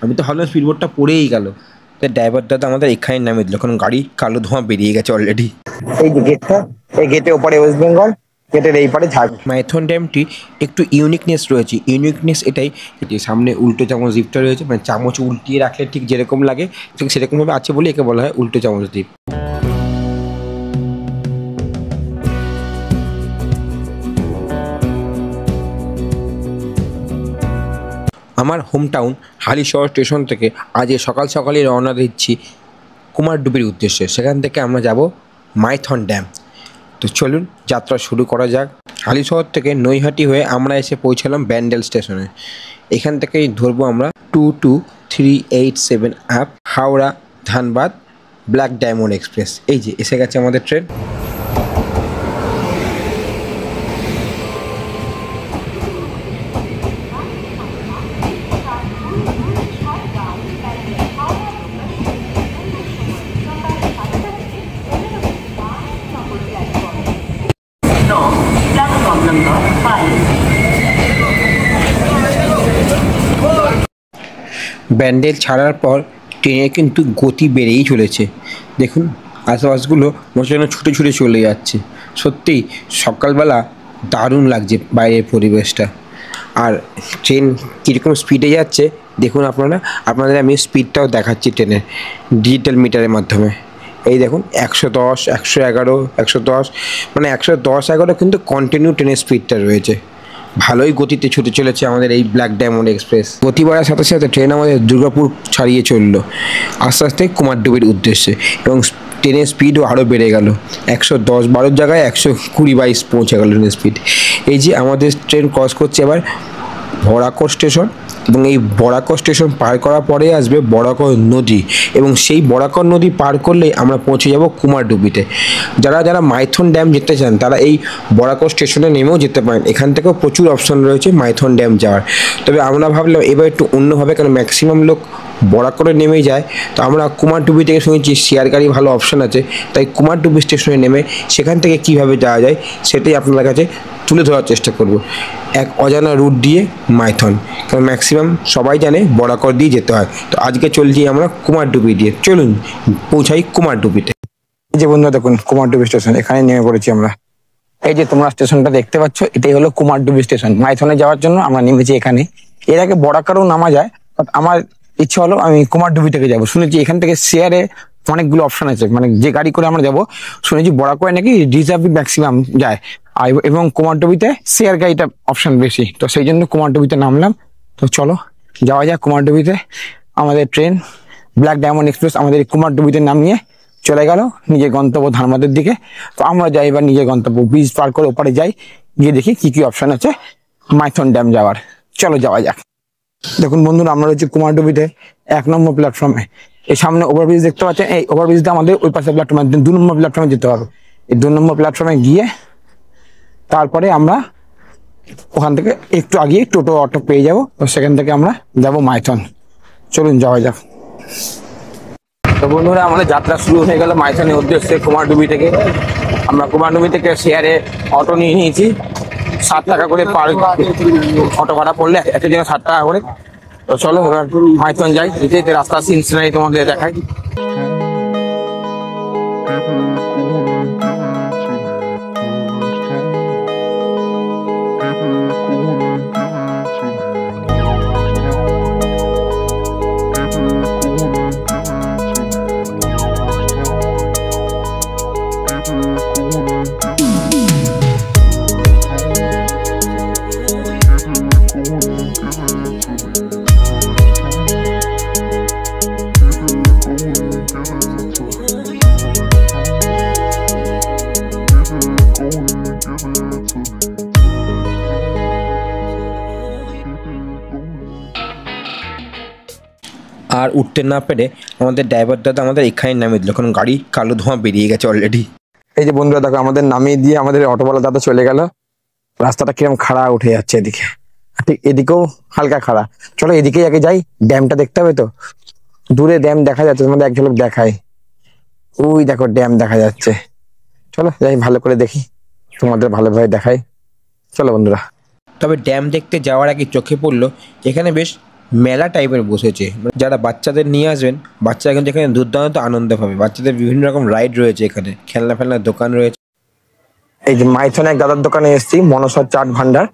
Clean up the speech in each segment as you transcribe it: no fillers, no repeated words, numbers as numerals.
আমি তো ভাবলাম স্পিড বোটটা পড়েই গেল। তাই ড্রাইভার দাদা আমাদের এখানে নামিয়ে দিল, কারণ গাড়ি কালো ধোঁয়া বেরিয়ে গেছে অলরেডি। এই যে গেটটা, এই গেটে ওপারে ওয়েস্ট বেঙ্গল, গেটের এই পারে ঝাড়খণ্ড। মাইথন ড্যামটি একটু ইউনিকনেস রয়েছে। ইউনিকনেস এটাই যে সামনে উল্টো চামচ দ্বীপটা রয়েছে, মানে চামচ উল্টিয়ে রাখলে ঠিক যেরকম লাগে ঠিক সেরকমভাবে আছে বলে একে বলা হয় উল্টো চামচ দ্বীপ। আমার হোম টাউন হালিশহর স্টেশন থেকে আজ সকাল সকালই রওনা দিচ্ছি কুমারডুবির উদ্দেশ্যে। সেখান থেকে আমরা যাব মাইথন ড্যাম। তো চলুন যাত্রা শুরু করা যাক। হালিশহর থেকে নৈহাটি হয়ে আমরা এসে পৌঁছালাম ব্যান্ডেল স্টেশনে। এখান থেকেই ধরবো আমরা 22387 app Howrah Dhanbad black diamond express. এই যে এসে গেছে আমাদের ট্রেন। ব্যান্ডেল ছাড়ার পর ট্রেনের কিন্তু গতি বেড়েই চলেছে। দেখুন আশেপাশগুলো মনে যেন ছুটে ছুটে চলে যাচ্ছে। সত্যিই সকালবেলা দারুণ লাগছে বাইরের পরিবেশটা। আর ট্রেন কীরকম স্পিডে যাচ্ছে দেখুন আপনারা। আপনাদের আমি স্পিডটাও দেখাচ্ছি ট্রেনের ডিজিটাল মিটারের মাধ্যমে। এই দেখুন 110, 111, 110, মানে 110-11 কিন্তু কন্টিনিউ ট্রেনের স্পিডটা রয়েছে। ভালোই গতিতে ছুটে চলেছে আমাদের এই ব্ল্যাক ডায়মন্ড এক্সপ্রেস। গতি বাড়ার সাথে সাথে ট্রেন আমাদের দুর্গাপুর ছাড়িয়ে চললো আস্তে আস্তে কুমারডুবির উদ্দেশ্যে, এবং ট্রেনের স্পিডও আরও বেড়ে গেল। 110-12 জায়গায় 120-22 পৌঁছে গেল ট্রেনের স্পিড। এই যে আমাদের ট্রেন ক্রস করছে এবার বরাকর স্টেশন, এবং এই বরাকর স্টেশন পার করার পরে আসবে বরাকর নদী, এবং সেই বরাকর নদী পার করলেই আমরা পৌঁছে যাব কুমারডুবিতে। যারা যারা মাইথন ড্যাম যেতে চান তারা এই বরাকর স্টেশনে নেমেও যেতে পারেন। এখান থেকেও প্রচুর অপশন রয়েছে মাইথন ড্যাম যাওয়ার। তবে আমরা ভাবলাম এবার একটু অন্যভাবে, কারণ ম্যাক্সিমাম লোক বরাকরে নেমেই যায়। তো আমরা কুমারডুবি থেকে শুনেছি শেয়ার গাড়ি ভালো অপশন আছে, তাই কুমারডুবি স্টেশনে নেমে সেখান থেকে কীভাবে যাওয়া যায় সেটাই আপনাদের কাছে তুলে ধরার চেষ্টা করব। এক অজানা রুট দিয়ে মাইথন, কারণ ম্যাক্সিমাম সবাই জানে বরাকর দিয়ে যেতে হয়। তো আজকে চলছি আমরা কুমারডুবি দিয়ে। চলুন পৌঁছাই কুমারডুবিতে। এই যে বন্ধুরা দেখুন কুমারডুবি স্টেশন, এখানে নেমে পড়েছি আমরা। এই যে তোমরা স্টেশনটা দেখতে পাচ্ছ, এটাই হলো কুমারডুবি স্টেশন। মাইথনে যাওয়ার জন্য আমরা নেমেছি এখানে। এর আগে বরাকরও নামা যায়, বাট আমার ইচ্ছা হলো আমি কুমারডুবি থেকে যাবো। শুনেছি এখান থেকে শেয়ারে অনেকগুলো অপশন আছে, মানে যে গাড়ি করে আমরা যাবো। শুনেছি বরাকরে নাকি রিজার্ভই ম্যাক্সিমাম যায়, এবং কুমারডুবিতে শেয়ার গাড়িটা অপশন বেশি। তো সেই জন্য কুমারডুবিতে নামলাম। তো চলো যাওয়া যাক কুমারডুবিতে। আমাদের ট্রেন ব্ল্যাক ডায়মন্ড এক্সপ্রেস আমাদের কুমারডুবিতে নামিয়ে চলে গেল নিজের গন্তব্য ধানবাদের দিকে। তো আমরা যাই এবার নিজের গন্তব্য, ব্রিজ পার করে ওপারে যাই, গিয়ে দেখি কি কি অপশন আছে মাইথন ড্যাম যাওয়ার। চলো যাওয়া যাক। দেখুন বন্ধুরা, আমরা রয়েছি কুমারডুবিতে 1 নম্বর প্ল্যাটফর্মে। এই সামনে ওভারব্রিজ দেখতে পাচ্ছেন, এই ওভারব্রিজটা আমাদের ওই পাশে প্ল্যাটফর্মে 2 নম্বর প্ল্যাটফর্মে যেতে হবে। এই 2 নম্বর প্ল্যাটফর্মে গিয়ে তারপরে আমরা ওখান থেকে একটু আগিয়ে টোটো অটো পেয়ে যাবো। তো সেখান থেকে আমরা যাবো মাইথন। চলুন যাওয়া যাক। তো বন্ধুরা, আমাদের যাত্রা শুরু হয়ে গেল মাইথনের উদ্দেশ্যে কুমারডুবি থেকে। আমরা কুমারডুবি থেকে শেয়ারে অটো নিয়ে নিয়েছি। 7 টাকা করে পার অটো ভাড়া পড়লে একটা জন্য 7 টাকা করে। তো চলো এবার মাইথন যাই। যেতে রাস্তার সিন সিনারি তোমাদের দেখাই। আর উঠতে না পেরে আমাদের ড্রাইভার দাদা আমাদের এখানে নামিয়ে দিল, কারণ গাড়ি কালো ধোঁয়া বেরিয়ে গেছে অলরেডি। এই যে বন্ধুরা দেখো, আমাদের নামিয়ে দিয়ে আমাদের অটোওয়ালা দাদা চলে গেল। রাস্তাটা কিরকম খাড়া উঠে যাচ্ছে এদিকে, ঠিক এদিকেও হালকা খাড়া। চলো এদিকেই আগে যাই, ড্যামটা দেখতে হবে। তো দূরে ড্যাম দেখা যাচ্ছে, তোমাদের এক ঝলক দেখায়। ওই দেখো ড্যাম দেখা যাচ্ছে। চলো যাই ভালো করে দেখি, তোমাদের ভালোভাবে দেখাই। চলো বন্ধুরা। তবে ড্যাম দেখতে যাওয়ার আগে চোখে পড়লো এখানে বেশ মেলা টাইপের বসেছে, যারা বাচ্চাদের নিয়ে আসবেন বাচ্চারা কিন্তু এখানে দুর্দান্ত আনন্দ পাবে। বাচ্চাদের বিভিন্ন রকম রাইড রয়েছে, এখানে খেলনা ফেলনার দোকান রয়েছে। এই যে মাইথনে এক দাদার দোকানে এসেছি, মনসা চাট ভান্ডার।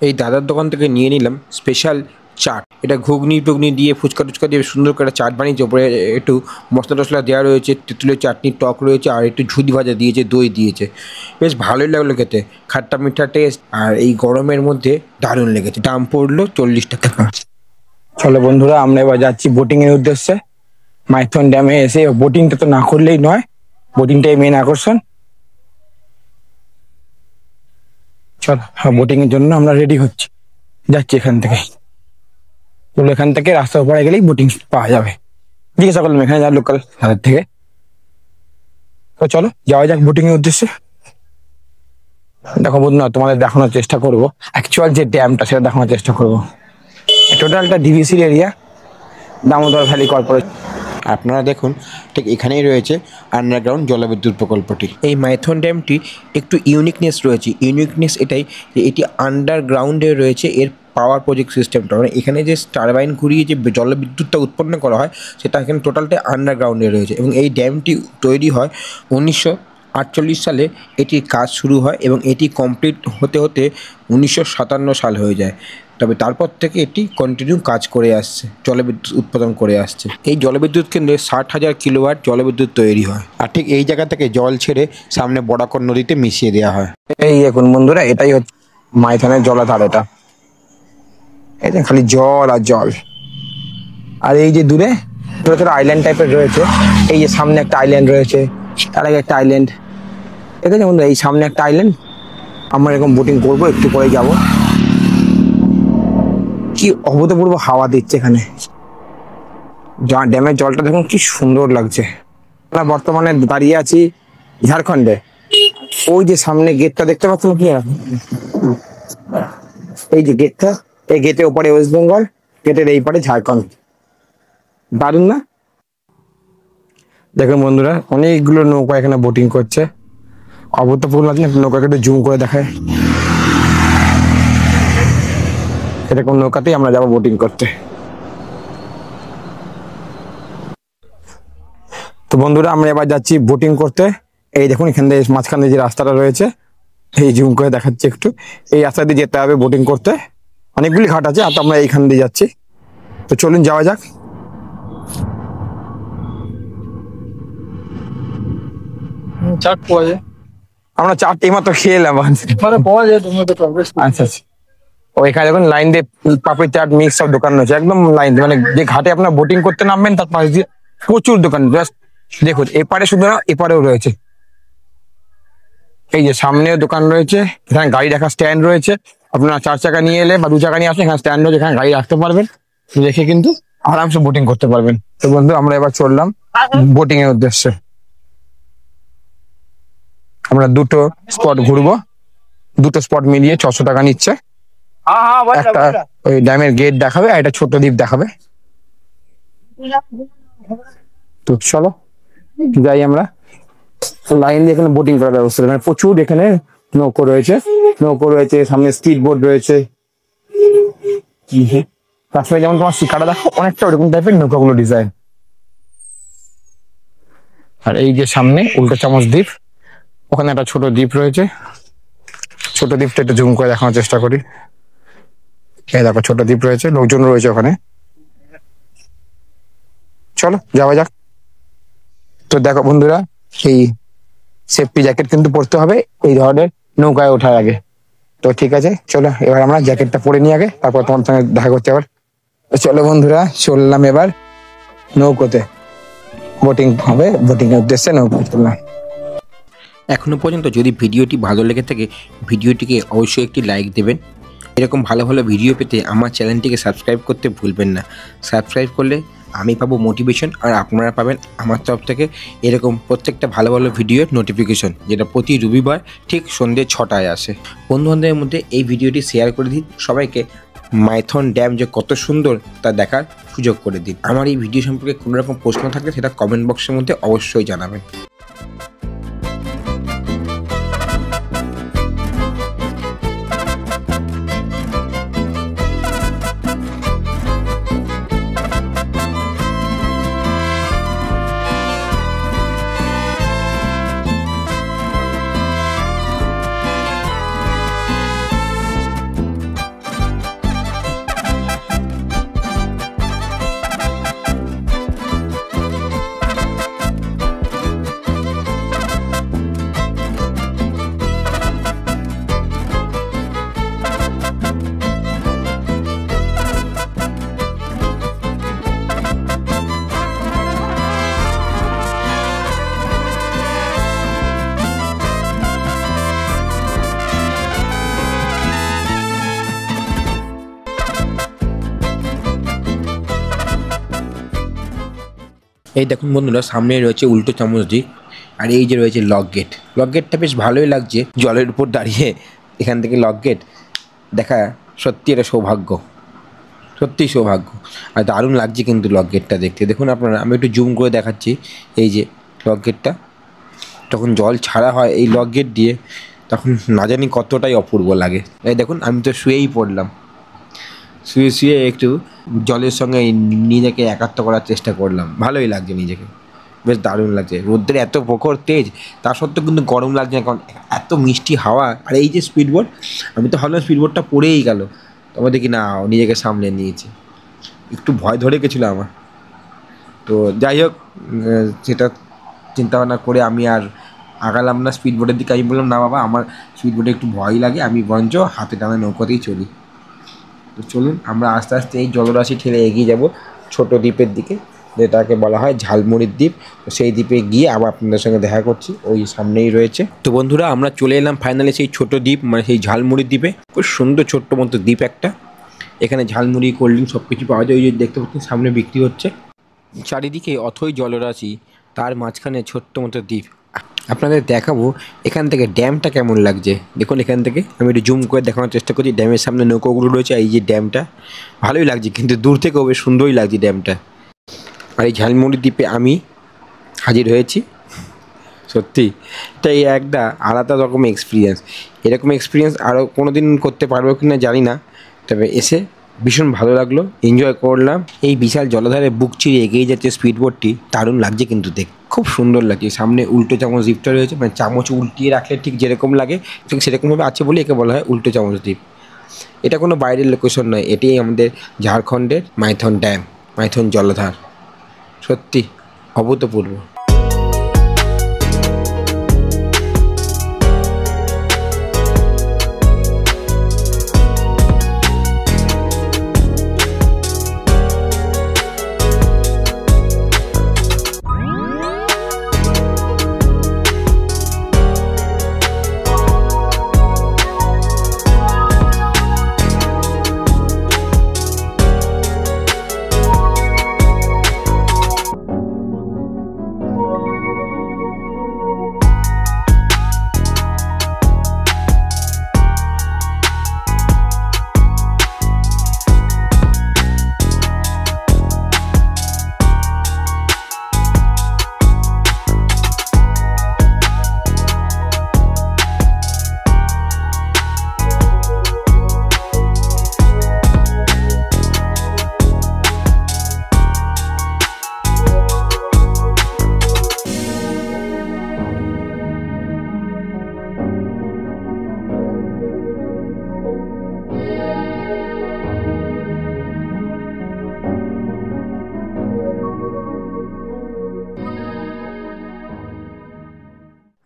এই দাদার দোকান থেকে নিয়ে নিলাম স্পেশাল চাট। এটা ঘুগনি টুগনি দিয়ে ফুচকা টুচকা দিয়ে সুন্দর করে চাট বানিয়েছে। ওপরে একটু মশলা টশলা দেওয়া রয়েছে, তেঁতুলের চাটনি, টক রয়েছে, আর একটু ঝুড়ি ভাজা দিয়েছে, দই দিয়েছে। বেশ ভালোই লাগলো খেতে, খাট্টা মিঠা টেস্ট, আর এই গরমের মধ্যে দারুণ লেগেছে। দাম পড়লো 40 টাকা। চলো বন্ধুরা, আমরা এবার যাচ্ছি বোটিং এর উদ্দেশ্যে। মাইথন ড্যামে এসে বোটিংটা তো না করলেই নয়, বোটিংটাই মেন আকর্ষণ। চলো, বোটিং এর জন্য আমরা রেডি হচ্ছি, যাচ্ছি এখান থেকে। চলো, এখান থেকে রাস্তার উপরে গেলেই বোটিং পাওয়া যাবে। জিজ্ঞাসা করলাম এখানে যার লোকাল তাদের থেকে। তো চলো যাওয়া যাক বোটিং এর উদ্দেশ্যে। দেখো বন্ধুরা, তোমাদের দেখানোর চেষ্টা করবো অ্যাকচুয়াল যে ড্যামটা, সেটা দেখানোর চেষ্টা করবো। টোটালটা ডিভিসির এরিয়া, দামোদর ভ্যালি কর্পোরেশন। আপনারা দেখুন, ঠিক এখানেই রয়েছে আন্ডারগ্রাউন্ড জলবিদ্যুৎ প্রকল্পটি। এই মাইথন ড্যামটি একটু ইউনিকনেস রয়েছে। ইউনিকনেস এটাই যে এটি আন্ডারগ্রাউন্ডে রয়েছে। এর পাওয়ার প্রজেক্ট সিস্টেমটা, মানে এখানে যে টারবাইন ঘুরিয়ে যে জলবিদ্যুৎটা উৎপন্ন করা হয়, সেটা এখানে টোটালটাই আন্ডারগ্রাউন্ডে রয়েছে। এবং এই ড্যামটি তৈরি হয় 1948 সালে এটির কাজ শুরু হয়, এবং এটি কমপ্লিট হতে হতে 1957 সাল হয়ে যায়। তবে তারপর থেকে এটি কন্টিনিউ কাজ করে আসছে, জলবিদ্যুৎ উৎপাদন করে আসছে। এই জলবিদ্যুৎ কেন্দ্রে 60,000 কিলোওয়াট জলবিদ্যুৎ তৈরি হয়। আর ঠিক এই জায়গা থেকে জল ছেড়ে সামনে বরাকর নদীতে মিশিয়ে দেওয়া হয়। এই দেখুন বন্ধুরা, এটাই হচ্ছে মাইথনের জলাধার। এটা এই যে খালি জল আর জল। আর এই যে দূরে ছোট ছোট আইল্যান্ড টাইপের রয়েছে। এই যে সামনে একটা আইল্যান্ড রয়েছে, তার আগে একটা আইল্যান্ড। ঠিক আছে বন্ধুরা, এই সামনে একটা আইল্যান্ড। আমরা এরকম বোটিং করবো, একটু পরে যাব। কি অভূতপূর্ব হাওয়া দিচ্ছে এখানে। ড্যামের জলটা দেখুন কি সুন্দর লাগছে। আমরা বর্তমানে দাঁড়িয়ে আছি ঝাড়খণ্ডে। ওই যে সামনে গেটটা দেখতে পাচ্ছ কি, এই যে গেটটা, এই গেটের ওপরে ওয়েস্ট বেঙ্গল, গেটের এই পারে ঝাড়খণ্ড। দারুণ না? দেখুন বন্ধুরা, অনেকগুলো নৌকা এখানে বোটিং করছে। অভূতপূর্ব লাগছে। নৌকাকে একটু জুম করে দেখায়। এরকম নৌকাতেই আমরা যাবো বোটিং করতে। তো বন্ধুরা, আমরা এবার যাচ্ছি বোটিং করতে। এই দেখুন এখান থেকে মাঝখানে যে রাস্তাটা রয়েছে, এই জুম করে দেখাচ্ছি একটু। এই রাস্তা দিয়ে যেতে হবে বোটিং করতে। অনেকগুলি ঘাট আছে, আর তো আমরা এইখান দিয়ে যাচ্ছি। তো চলুন যাওয়া যাক। চাট পাওয়া যায়, আমরা চারটে মাত্র খেয়ে এলাম। মানে পাওয়া যায়, তুমি তো প্রবেশ। আচ্ছা আচ্ছা। ও এখানে দেখুন লাইন দিয়ে পাপড়ি চাট মিক্স সব দোকান রয়েছে, একদম লাইন দিয়ে। মানে যে ঘাটে আপনার বোটিং করতে নামবেন তার পাশ দিয়ে প্রচুর দোকান। জাস্ট দেখুন, এপারে শুধু না, এপারেও রয়েছে। এই যে সামনেও দোকান রয়েছে, এখানে গাড়ি রাখার স্ট্যান্ড রয়েছে। আপনারা 4 চাকা নিয়ে এলে বা 2 চাকা নিয়ে আসলে এখানে স্ট্যান্ড রয়েছে, এখানে গাড়ি রাখতে পারবেন, রেখে কিন্তু আরামসে বোটিং করতে পারবেন। তো বন্ধু, আমরা এবার চললাম বোটিং এর উদ্দেশ্যে। আমরা দুটো স্পট ঘুরবো, দুটো স্পট মিলিয়ে 600 টাকা নিচ্ছে। একটা ওই ড্যামের গেট দেখাবে, আর একটা ছোট দ্বীপ দেখাবে। তো চলো যাই আমরা। লাইন দিয়ে এখানে বোটিং করার ব্যবস্থা, মানে প্রচুর এখানে নৌকো রয়েছে। নৌকো রয়েছে, সামনে স্পিড বোট রয়েছে। তার সঙ্গে যেমন তোমার শিকারা দেখো, অনেকটা ওরকম টাইপের নৌকাগুলো ডিজাইন। আর এই যে সামনে উল্টো চামচ দ্বীপ, ওখানে একটা ছোট দ্বীপ রয়েছে। ছোট দ্বীপটা একটু জুম করে দেখানোর চেষ্টা করি। এই দেখো ছোট দ্বীপ রয়েছে, লোকজন রয়েছে ওখানে। চলো যাওয়া যাক। তো দেখো বন্ধুরা, এই সেফটি জ্যাকেট কিন্তু পরতে হবে এই ধরনের নৌকায় ওঠার আগে। তো ঠিক আছে, চলো এবার আমরা জ্যাকেটটা পরে নিই আগে, তারপর তোমার সঙ্গে দেখা করতে আবার। চলো বন্ধুরা, চললাম এবার নৌকোতে। বোটিং হবে, বোটিং এর উদ্দেশ্যে নৌকো চললাম। এখনও পর্যন্ত যদি ভিডিওটি ভালো লেগে থাকে, ভিডিওটিকে অবশ্যই একটি লাইক দেবেন। এরকম ভালো ভালো ভিডিও পেতে আমার চ্যানেলটিকে সাবস্ক্রাইব করতে ভুলবেন না। সাবস্ক্রাইব করলে আমি পাবো মোটিভেশন, আর আপনারা পাবেন আমার তরফ থেকে এরকম প্রত্যেকটা ভালো ভালো ভিডিওর নোটিফিকেশন, যেটা প্রতি রবিবার ঠিক সন্ধ্যে 6টায় আসে। বন্ধুবান্ধবের মধ্যে এই ভিডিওটি শেয়ার করে দিন, সবাইকে মাইথন ড্যাম যে কত সুন্দর তা দেখার সুযোগ করে দিন। আমার এই ভিডিও সম্পর্কে কোনো রকম প্রশ্ন থাকলে সেটা কমেন্ট বক্সের মধ্যে অবশ্যই জানাবেন। এই দেখুন বন্ধুরা, সামনে রয়েছে উল্টো চামচ দ্বীপ, আর এই যে রয়েছে লক গেট। লক গেটটা বেশ ভালোই লাগছে, জলের উপর দাঁড়িয়ে এখান থেকে লক গেট দেখা সত্যি এটা সৌভাগ্য, সত্যিই সৌভাগ্য। আর দারুণ লাগছে কিন্তু লক গেটটা দেখতে। দেখুন আপনারা, আমি একটু জুম করে দেখাচ্ছি। এই যে লক গেটটা, যখন জল ছাড়া হয় এই লক গেট দিয়ে, তখন না জানি কতটাই অপূর্ব লাগে। এই দেখুন, আমি তো শুয়েই পড়লাম, শুয়ে শুয়ে একটু জলের সঙ্গে নিজেকে একাত্ম করার চেষ্টা করলাম। ভালোই লাগছে নিজেকে, বেশ দারুণ লাগছে। রোদ্রের এত প্রখর তেজ, তা সত্ত্বেও কিন্তু গরম লাগছে না, কারণ এত মিষ্টি হাওয়া। আর এই যে স্পিডবোট, আমি তো ভাবলাম স্পিডবোটটা পড়েই গেল, তবে দেখি না, নিজেকে সামলে নিয়েছে। একটু ভয় ধরে গেছিলো আমার। তো যাই হোক, সেটা চিন্তাভাবনা করে আমি আর আগালাম না স্পিডবোটের দিকে। আমি বললাম, না বাবা, আমার স্পিডবোটে একটু ভয় লাগে, আমি বরঞ্চ হাতে টানা নৌকাতেই চলি। তো চলুন, আমরা আস্তে আস্তে এই জলরাশি ঠেলে এগিয়ে যাব ছোট দ্বীপের দিকে, যেটাকে বলা হয় ঝালমুড়ির দ্বীপ। তো সেই দ্বীপে গিয়ে আবার আপনাদের সঙ্গে দেখা করছি, ওই সামনেই রয়েছে। তো বন্ধুরা, আমরা চলে এলাম ফাইনালি সেই ছোট দ্বীপ, মানে সেই ঝালমুড়ির দ্বীপে। খুব সুন্দর ছোট্ট মতো দ্বীপ একটা। এখানে ঝালমুড়ি, কোল্ড ড্রিঙ্ক সব কিছু পাওয়া যায়। ওই যে দেখতে পাচ্ছেন সামনে বিক্রি হচ্ছে। চারিদিকে অথই জলরাশি, তার মাঝখানে ছোট্ট মতো দ্বীপ। আপনাদের দেখাবো এখান থেকে ড্যামটা কেমন লাগছে। দেখুন, এখান থেকে আমি একটু জুম করে দেখানোর চেষ্টা করছি। ড্যামের সামনে নৌকোগুলো রয়েছে, এই যে ড্যামটা ভালোই লাগছে, কিন্তু দূর থেকেও বেশ সুন্দরই লাগছে ড্যামটা। আর এই ঝালমুড়ি দ্বীপে আমি হাজির হয়েছি। সত্যি এটা এই একটা আলাদা রকম এক্সপিরিয়েন্স। এরকম এক্সপিরিয়েন্স আরও কোনো দিন করতে পারবো কি না জানি না, তবে এসে ভীষণ ভালো লাগলো, এনজয় করলাম। এই বিশাল জলাধারে বুক চিরে এগিয়ে যাচ্ছে স্পিডবোটটি, দারুণ লাগছে কিন্তু দেখতে, খুব সুন্দর লাগছে। সামনে উল্টো চামচ দ্বীপটা রয়েছে, মানে চামচ উল্টিয়ে রাখলে ঠিক যেরকম লাগে ঠিক সেরকমভাবে আছে বলে একে বলা হয় উল্টো চামচ দ্বীপ। এটা কোনো বাইরের লোকেশন নয়, এটাই আমাদের ঝাড়খণ্ডের মাইথন ড্যাম, মাইথন জলাধার। সত্যি অভূতপূর্ব।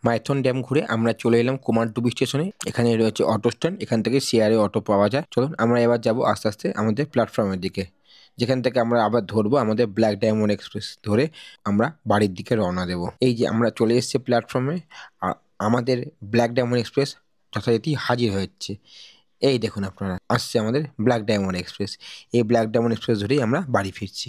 মাইথন ড্যাম ঘুরে আমরা চলে এলাম কুমারডুবি স্টেশনে। এখানে রয়েছে অটো স্ট্যান্ড, এখান থেকে শেয়ারে অটো পাওয়া যায়। চলুন আমরা এবার যাব আস্তে আস্তে আমাদের প্ল্যাটফর্মের দিকে, যেখান থেকে আমরা আবার ধরবো আমাদের ব্ল্যাক ডায়মন্ড এক্সপ্রেস ধরে আমরা বাড়ির দিকে রওনা দেব। এই যে আমরা চলে এসেছি প্ল্যাটফর্মে, আর আমাদের ব্ল্যাক ডায়মন্ড এক্সপ্রেস যথারীতি হাজির হচ্ছে। এই দেখুন আপনারা, আসছে আমাদের ব্ল্যাক ডায়মন্ড এক্সপ্রেস। এই ব্ল্যাক ডায়মন্ড এক্সপ্রেস ধরেই আমরা বাড়ি ফিরছি।